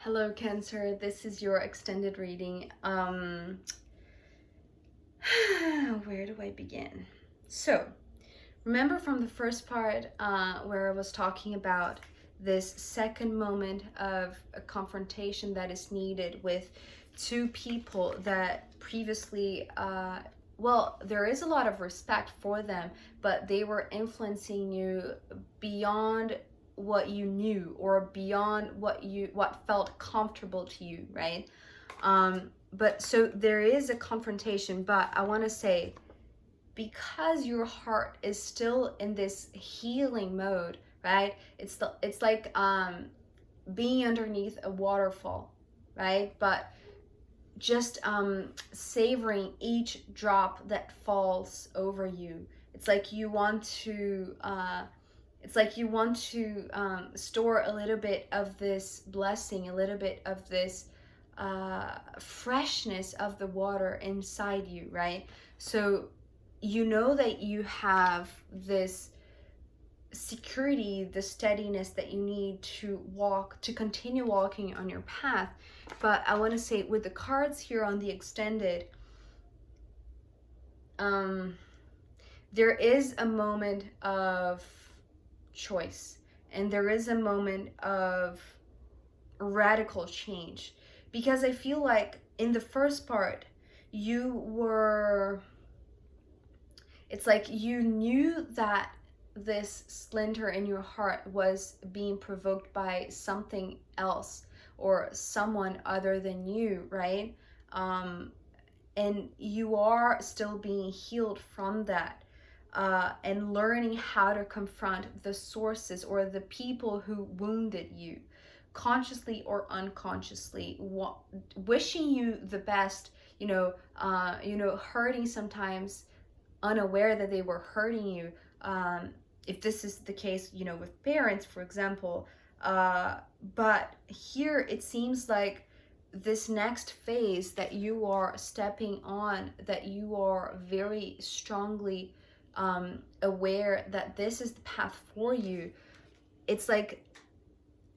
Hello Cancer, this is your extended reading. Where do I begin? So, remember from the first part where I was talking about this second moment of a confrontation that is needed with two people that previously, well, there is a lot of respect for them, but they were influencing you beyond what you knew or beyond what felt comfortable to you, right? But so there is a confrontation, but I want to say, because your heart is still in this healing mode, right? It's like being underneath a waterfall, right? But just savoring each drop that falls over you. It's like you want to store a little bit of this blessing, a little bit of this freshness of the water inside you, right? So you know that you have this security, the steadiness that you need to continue walking on your path. But I want to say, with the cards here on the extended, there is a moment of choice, and there is a moment of radical change, because I feel like in the first part it's like you knew that this splinter in your heart was being provoked by something else or someone other than you, right? And you are still being healed from that, and learning how to confront the sources or the people who wounded you, consciously or unconsciously, wishing you the best, hurting sometimes unaware that they were hurting you. If this is the case, with parents, for example. But here it seems like this next phase that you are stepping on, that you are very strongly aware that this is the path for you. It's like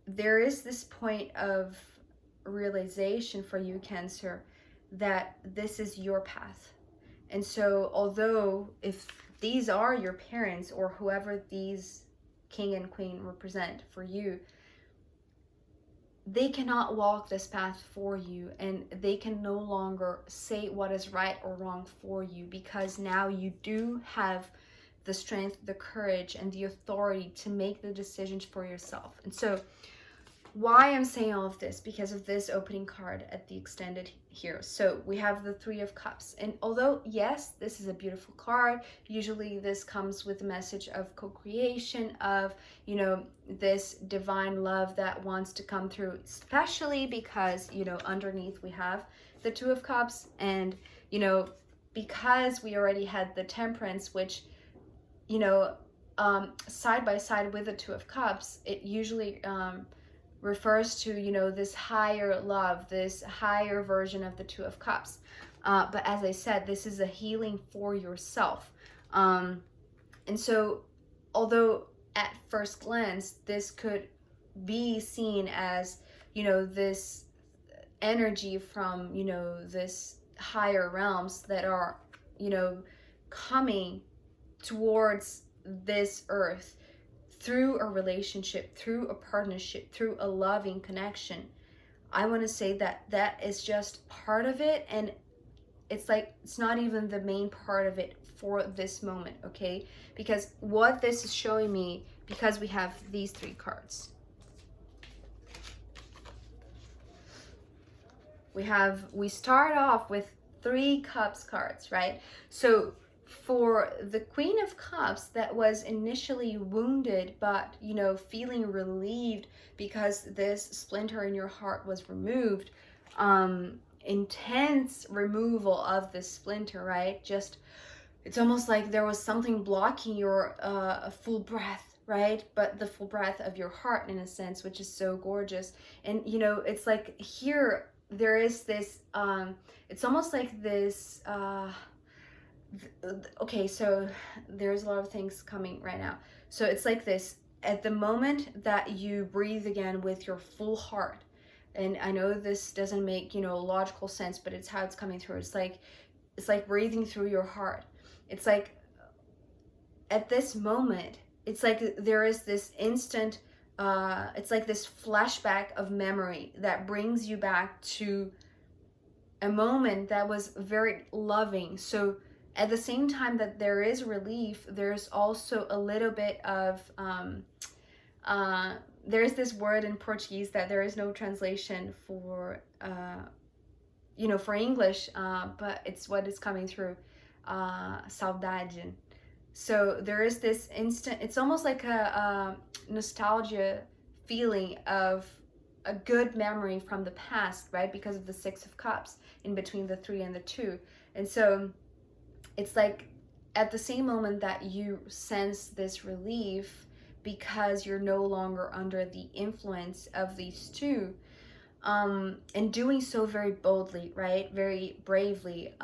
there is this point of realization for you, Cancer, that this is your path. And so, although if these are your parents or whoever these king and queen represent for you, they cannot walk this path for you, and they can no longer say what is right or wrong for you, because now you do have the strength, the courage, and the authority to make the decisions for yourself. And so why I'm saying all of this, because of this opening card at the extended here. So we have the Three of Cups, and although yes, this is a beautiful card, usually this comes with a message of co-creation, of this divine love that wants to come through, especially because underneath we have the Two of Cups, and because we already had the Temperance, which side by side with the Two of Cups, it usually refers to this higher love, this higher version of the Two of Cups. But as I said, this is a healing for yourself. And so, although at first glance this could be seen as this energy from this higher realms that are coming towards this earth, through a relationship, through a partnership, through a loving connection, I want to say that that is just part of it, and it's like it's not even the main part of it for this moment, okay? Because what this is showing me, because we have these three cards, we start off with Three Cups cards, right? So for the Queen of Cups that was initially wounded, but feeling relieved because this splinter in your heart was removed, intense removal of this splinter, right? Just, it's almost like there was something blocking your full breath, right? But the full breath of your heart, in a sense, which is so gorgeous. And it's like here there is this it's almost like this okay, so there's a lot of things coming right now. So it's like this: at the moment that you breathe again with your full heart, And I know this doesn't make, logical sense, but it's how it's coming through. It's like breathing through your heart. It's like at this moment, it's like there is this instant, it's like this flashback of memory that brings you back to a moment that was very loving. So at the same time that there is relief, there's also a little bit of there's this word in Portuguese that there is no translation for for English, but it's what is coming through, saudade. So there is this instant, it's almost like a nostalgia feeling of a good memory from the past, right? Because of the Six of Cups in between the 3 and the 2. And so it's like at the same moment that you sense this relief because you're no longer under the influence of these two, and doing so very boldly, right? Very bravely,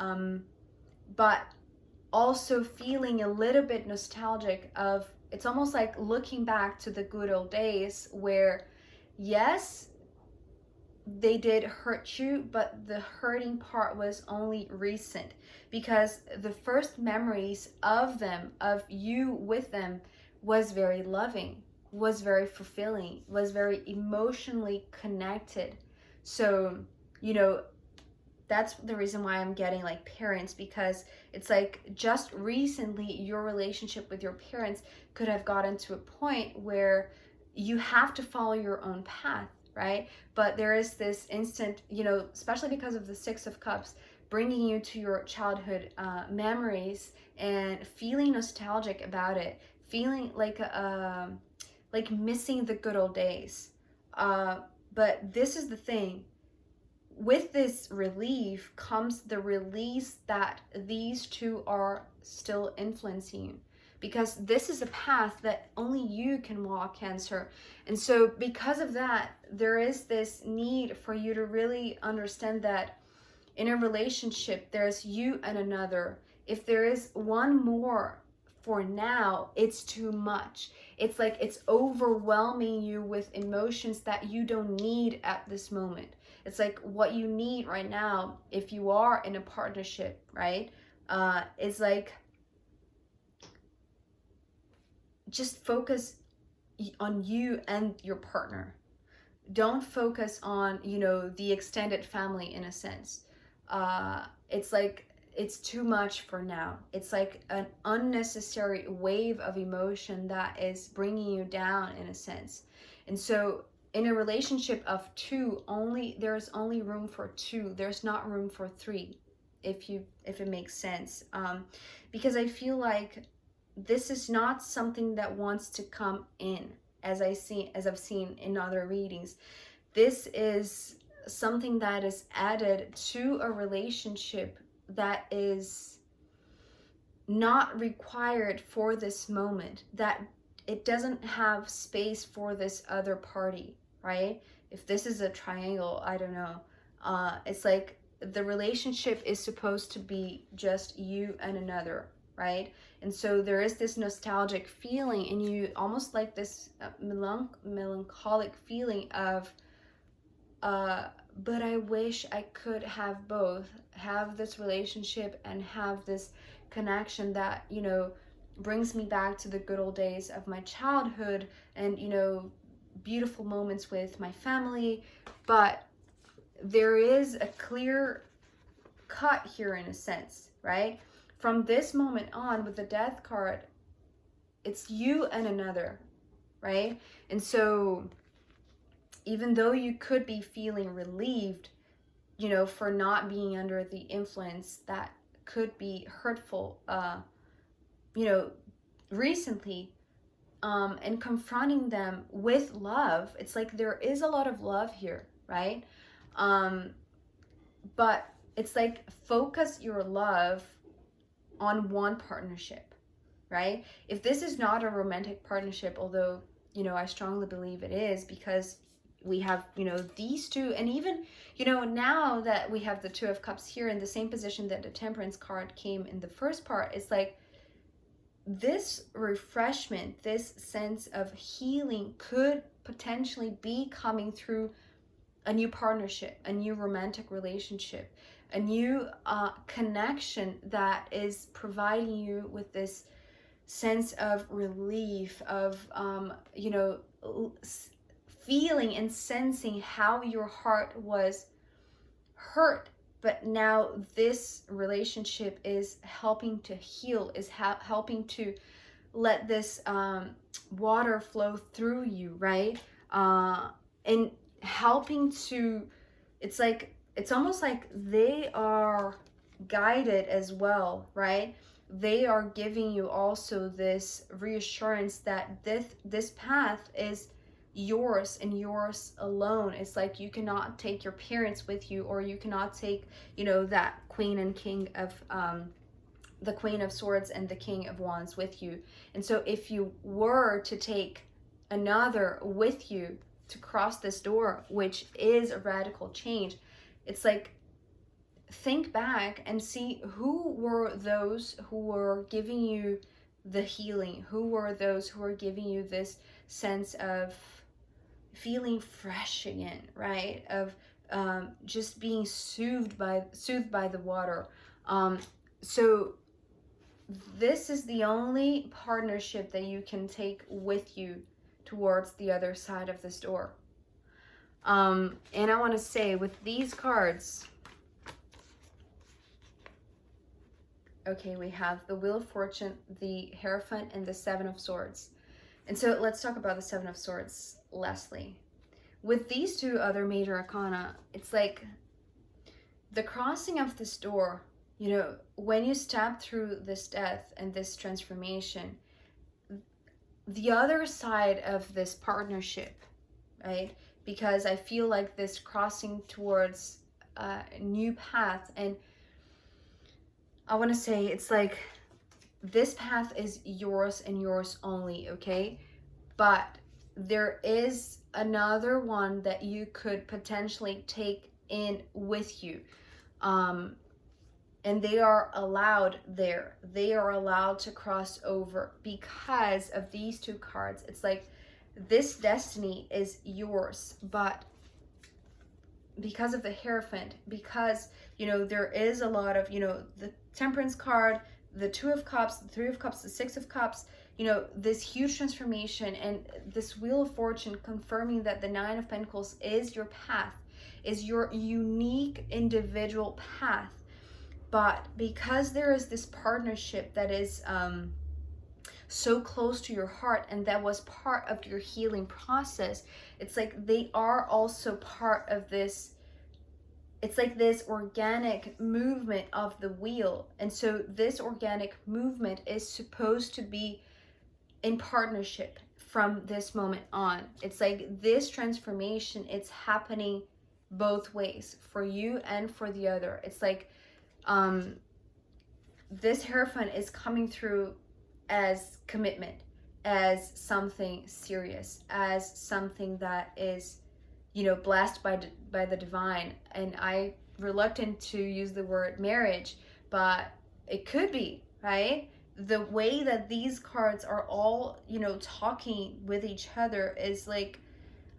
but also feeling a little bit nostalgic of, it's almost like looking back to the good old days where, yes, they did hurt you, but the hurting part was only recent, because the first memories of them, of you with them, was very loving, was very fulfilling, was very emotionally connected. So, that's the reason why I'm getting like parents, because it's like just recently your relationship with your parents could have gotten to a point where you have to follow your own path, right? But there is this instant, especially because of the Six of Cups, bringing you to your childhood memories and feeling nostalgic about it, feeling like missing the good old days. But this is the thing. With this relief comes the release that these two are still influencing you, because this is a path that only you can walk, Cancer. And so because of that, there is this need for you to really understand that in a relationship, there's you and another. If there is one more for now, it's too much. It's like it's overwhelming you with emotions that you don't need at this moment. It's like what you need right now, if you are in a partnership, right? Is like just focus on you and your partner. Don't focus on, the extended family in a sense. It's like it's too much for now. It's like an unnecessary wave of emotion that is bringing you down in a sense. And so in a relationship of two, there's only room for two. There's not room for three, if it makes sense. Because I feel like this is not something that wants to come in, as I've seen in other readings. This is something that is added to a relationship that is not required for this moment, that it doesn't have space for this other party, right? If this is a triangle, I don't know. It's like the relationship is supposed to be just you and another, right? And so there is this nostalgic feeling, and you almost like this melancholic feeling of, but I wish I could have both, have this relationship and have this connection that, brings me back to the good old days of my childhood and, beautiful moments with my family. But there is a clear cut here in a sense, right? From this moment on, with the Death card, it's you and another, right? And so even though you could be feeling relieved, for not being under the influence that could be hurtful, recently, and confronting them with love, it's like there is a lot of love here, right? But it's like focus your love on one partnership, right? If this is not a romantic partnership, although, I strongly believe it is, because we have, these two, and even, now that we have the Two of Cups here in the same position that the Temperance card came in the first part, it's like this refreshment, this sense of healing could potentially be coming through a new partnership, a new romantic relationship, a new connection that is providing you with this sense of relief, of you know, feeling and sensing how your heart was hurt, but now this relationship is helping to heal, is helping to let this water flow through you, right? And helping to, it's almost like they are guided as well, right? They are giving you also this reassurance that this path is yours and yours alone. It's like you cannot take your parents with you, or you cannot take, you know, that queen and king of the Queen of Swords and the King of Wands with you. And so if you were to take another with you to cross this door, which is a radical change, it's like, think back and see who were those who were giving you the healing, who were those who were giving you this sense of feeling fresh again, right? Of just being soothed by the water. So this is the only partnership that you can take with you towards the other side of this door. And I want to say with these cards, okay, we have the Wheel of Fortune, the Hierophant, and the Seven of Swords. And so let's talk about the Seven of Swords, Leslie. With these two other major arcana, it's like the crossing of this door, you know, when you step through this death and this transformation, the other side of this partnership, right? Because I feel like this crossing towards a new path, and I want to say it's like this path is yours and yours only, okay? But there is another one that you could potentially take in with you. And they are allowed there. They are allowed to cross over because of these two cards. It's like this destiny is yours, but because of the Hierophant, because, you know, there is a lot of, you know, the Temperance card, the Two of Cups, the Three of Cups, the Six of Cups, you know, this huge transformation, and this Wheel of Fortune confirming that the Nine of Pentacles is your path, is your unique individual path. But because there is this partnership that is so close to your heart, and that was part of your healing process, it's like they are also part of this. It's like this organic movement of the wheel. And so this organic movement is supposed to be in partnership from this moment on. It's like this transformation, it's happening both ways, for you and for the other. It's like this Hierophant is coming through as commitment, as something serious, as something that is, you know, blessed by the divine. And I reluctant to use the word marriage, but it could be, right? The way that these cards are all, you know, talking with each other is like,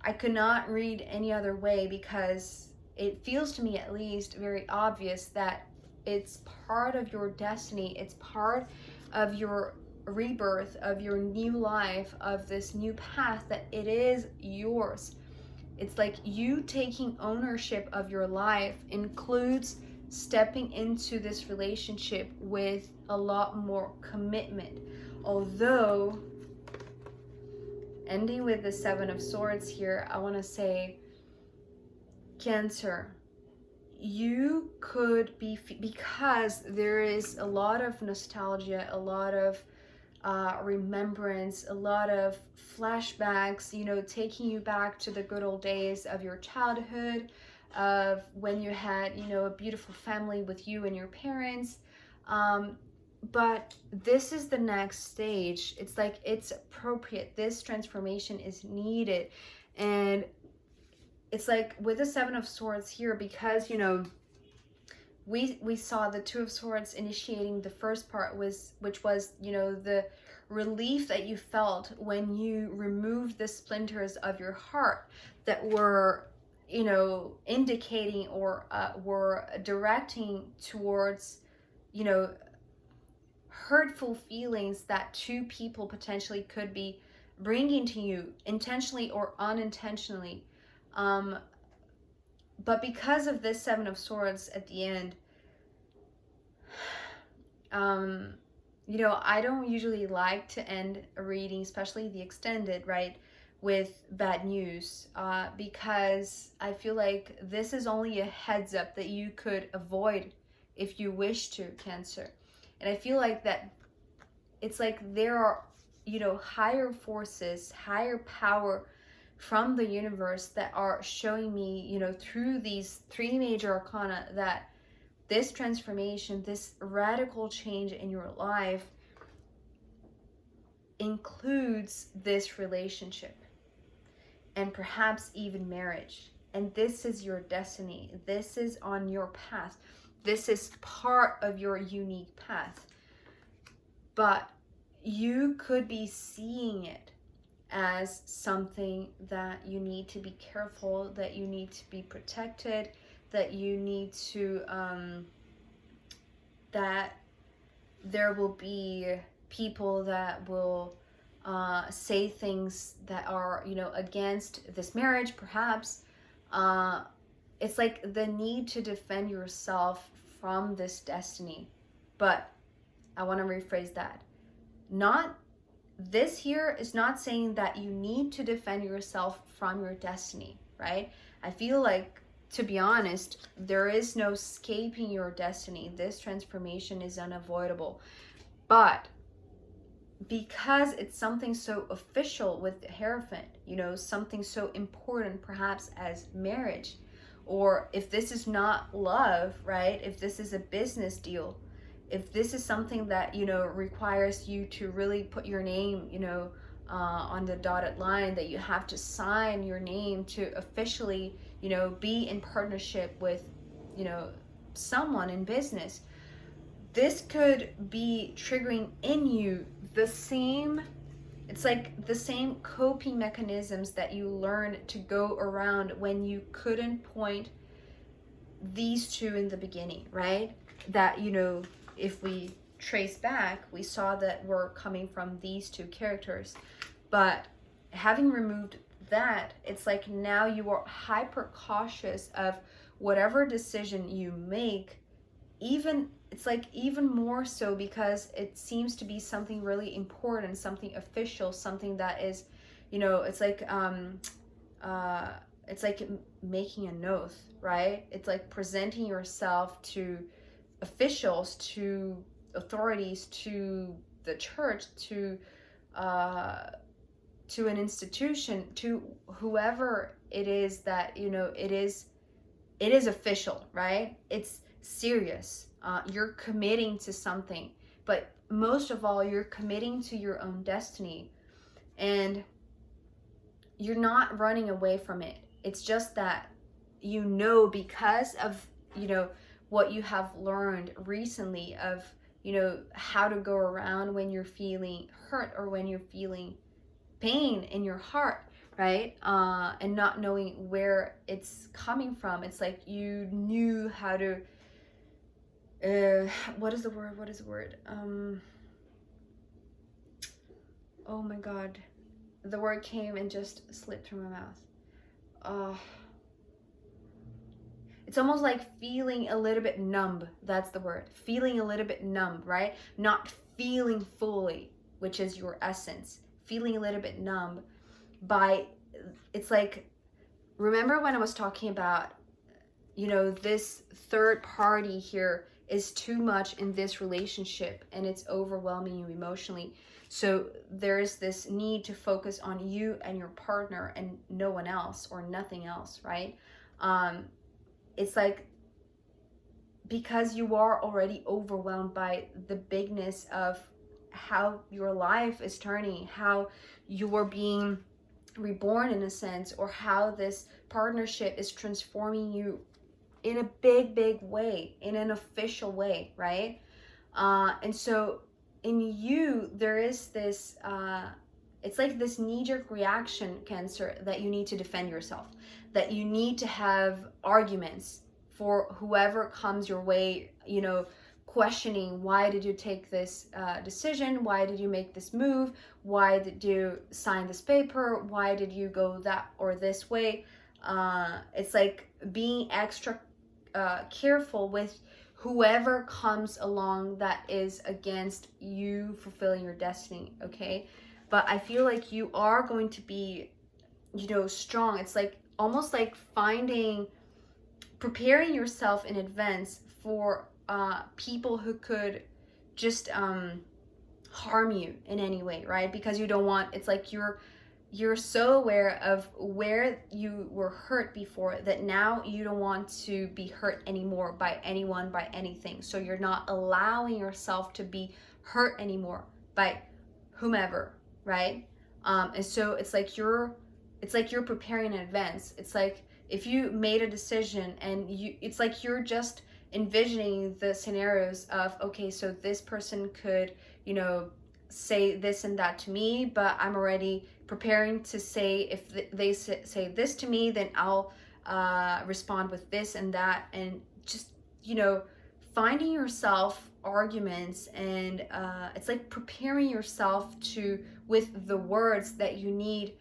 I could not read any other way, because it feels to me at least very obvious that it's part of your destiny. It's part of your rebirth, of your new life, of this new path, that it is yours. It's like you taking ownership of your life includes stepping into this relationship with a lot more commitment. Although, ending with the Seven of Swords here, I want to say, Cancer, you could be, because there is a lot of nostalgia, a lot of remembrance, a lot of flashbacks, you know, taking you back to the good old days of your childhood, of when you had, you know, a beautiful family with you and your parents. But this is the next stage. It's like, it's appropriate. This transformation is needed. And it's like with the Seven of Swords here, because, you know, we saw the Two of Swords initiating the first part, which was, you know, the relief that you felt when you removed the splinters of your heart that were, you know, indicating or were directing towards, you know, hurtful feelings that two people potentially could be bringing to you, intentionally or unintentionally. But because of this Seven of Swords at the end, you know, I don't usually like to end a reading, especially the extended, right, with bad news, because I feel like this is only a heads up that you could avoid if you wish to, Cancer. And I feel like that it's like there are, you know, higher forces, higher power from the universe that are showing me, you know, through these three major arcana, that this transformation, this radical change in your life includes this relationship and perhaps even marriage. And this is your destiny. This is on your path. This is part of your unique path. But you could be seeing it as something that you need to be careful, that you need to be protected, that you need to, that there will be people that will say things that are, you know, against this marriage, perhaps. It's like the need to defend yourself from this destiny. But I want to rephrase that. Not this here is not saying that you need to defend yourself from your destiny, right? I feel like, to be honest, there is no escaping your destiny. This transformation is unavoidable. But because it's something so official with the Hierophant, you know, something so important perhaps as marriage, or if this is not love, right? If this is a business deal, if this is something that, you know, requires you to really put your name, you know, on the dotted line, that you have to sign your name to officially, you know, be in partnership with, you know, someone in business, this could be triggering in you the same, it's like the same coping mechanisms that you learned to go around when you couldn't point these two in the beginning, right? That, you know, if we trace back, we saw that we're coming from these two characters. But having removed that, it's like now you are hyper cautious of whatever decision you make, even, it's like even more so because it seems to be something really important, something official, something that is, you know, it's like making an oath, right? It's like presenting yourself to officials, to authorities, to the church, to an institution, to whoever it is that, you know, it is official, right? It's serious. You're committing to something, but most of all, you're committing to your own destiny, and you're not running away from it. It's just that, you know, because of, you know, what you have learned recently of, you know, how to go around when you're feeling hurt or when you're feeling pain in your heart, right? And not knowing where it's coming from. It's like you knew how to, what is the word? Oh my God. The word came and just slipped from my mouth. It's almost like feeling a little bit numb. That's the word. Feeling a little bit numb, right? Not feeling fully, which is your essence. Feeling a little bit numb by, it's like, remember when I was talking about, you know, this third party here is too much in this relationship and it's overwhelming you emotionally. So there's this need to focus on you and your partner and no one else or nothing else, right? It's like, because you are already overwhelmed by the bigness of how your life is turning, how you're being reborn in a sense, or how this partnership is transforming you in a big way, in an official way, right? And so in you, there is this, it's like this knee-jerk reaction, Cancer, that you need to defend yourself, that you need to have arguments for whoever comes your way, you know, questioning, why did you take this decision? Why did you make this move? Why did you sign this paper? Why did you go that or this way? It's like being extra careful with whoever comes along that is against you fulfilling your destiny, okay? But I feel like you are going to be, you know, strong. It's like almost like preparing yourself in advance for people who could just harm you in any way, right? Because you don't want, it's like you're so aware of where you were hurt before that now you don't want to be hurt anymore by anyone, by anything. So you're not allowing yourself to be hurt anymore by whomever, right? And so it's like you're preparing in advance. It's like if you made a decision and it's like you're just envisioning the scenarios of, okay, so this person could, you know, say this and that to me, but I'm already preparing to say, if they say this to me, then I'll respond with this and that. And just, you know, finding yourself arguments, and it's like preparing yourself to, with the words that you need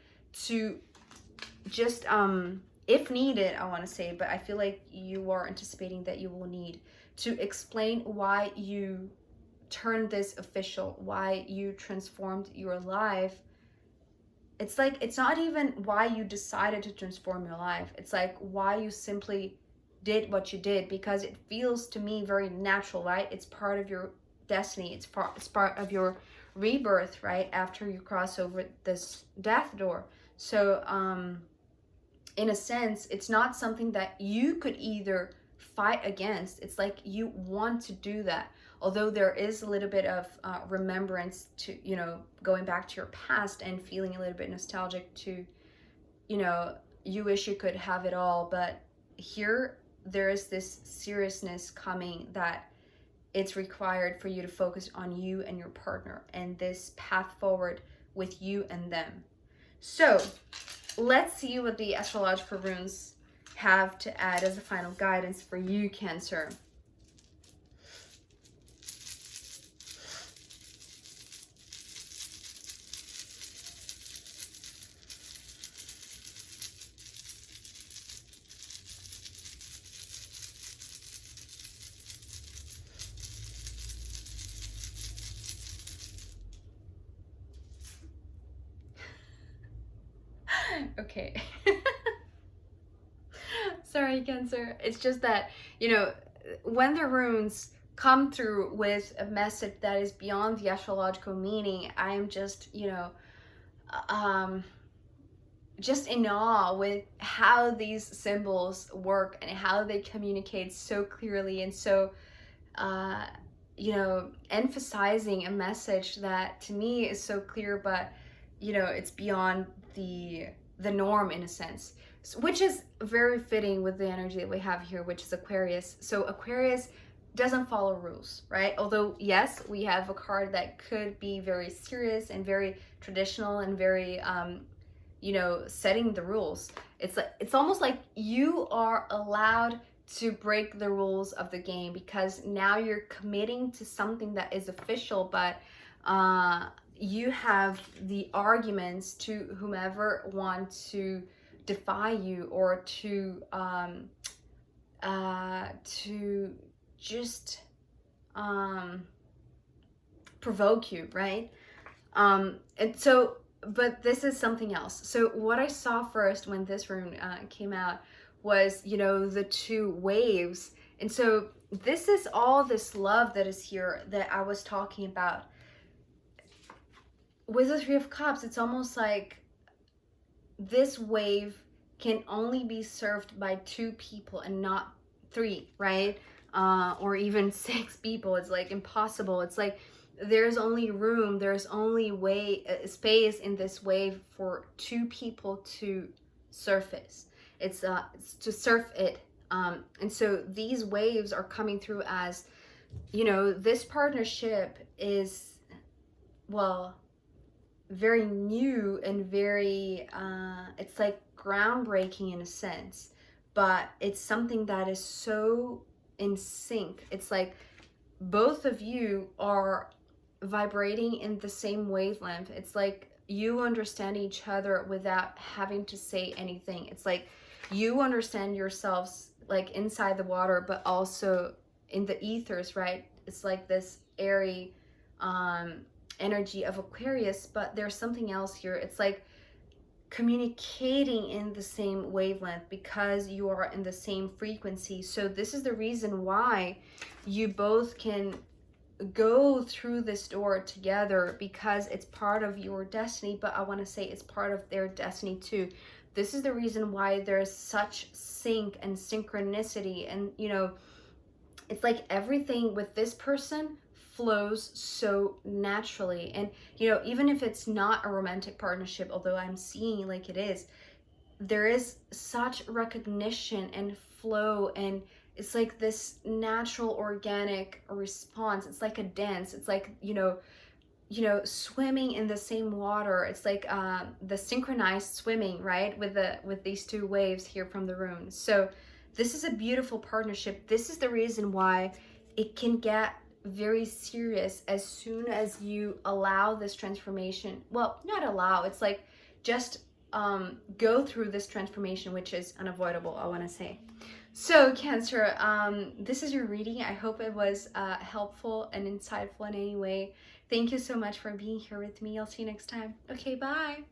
to just if needed, I want to say, but I feel like you are anticipating that you will need to explain why you turned this official, why you transformed your life. It's like, it's not even why you decided to transform your life. It's like why you simply did what you did, because it feels to me very natural, right? It's part of your destiny. It's part of your rebirth, right? After you cross over this death door. So, in a sense, it's not something that you could either fight against. It's like you want to do that. Although there is a little bit of remembrance to, you know, going back to your past and feeling a little bit nostalgic to, you know, you wish you could have it all. But here, there is this seriousness coming that it's required for you to focus on you and your partner and this path forward with you and them. So let's see what the astrological runes have to add as a final guidance for you, Cancer. Okay. Sorry, Cancer. It's just that, you know, when the runes come through with a message that is beyond the astrological meaning, I am just, you know, just in awe with how these symbols work and how they communicate so clearly and so, you know, emphasizing a message that to me is so clear, but, you know, it's beyond the norm in a sense, which is very fitting with the energy that we have here, which is Aquarius. So Aquarius doesn't follow rules, right? Although, yes, we have a card that could be very serious and very traditional and very, you know, setting the rules. It's almost like you are allowed to break the rules of the game because now you're committing to something that is official, but you have the arguments to whomever want to defy you or to just provoke you, right? And so, but this is something else. So what I saw first when this rune came out was, you know, the two waves. And so this is all this love that is here that I was talking about. With the Three of Cups, it's almost like this wave can only be surfed by two people and not three, right? Or even six people. It's like impossible. It's like there's only room, there's only space in this wave for two people to surface. It's to surf it. And so these waves are coming through as, you know, this partnership is, well, very new and very, it's like groundbreaking in a sense, but it's something that is so in sync. It's like both of you are vibrating in the same wavelength. It's like you understand each other without having to say anything. It's like you understand yourselves like inside the water, but also in the ethers, right? It's like this airy energy of Aquarius, but there's something else here. It's like communicating in the same wavelength because you are in the same frequency. So this is the reason why you both can go through this door together, because it's part of your destiny, but I want to say it's part of their destiny too. This is the reason why there's such sync and synchronicity, and you know, it's like everything with this person flows so naturally. And you know, even if it's not a romantic partnership, although I'm seeing like it is, there is such recognition and flow, and it's like this natural organic response. It's like a dance. It's like, you know, swimming in the same water. It's like the synchronized swimming, right, with these two waves here from the rune. So this is a beautiful partnership. This is the reason why it can get very serious as soon as you allow this transformation. Well, not allow, it's like just go through this transformation, which is unavoidable, I want to say. So Cancer, this is your reading. I hope it was helpful and insightful in any way. Thank you so much for being here with me. I'll see you next time. Okay, bye.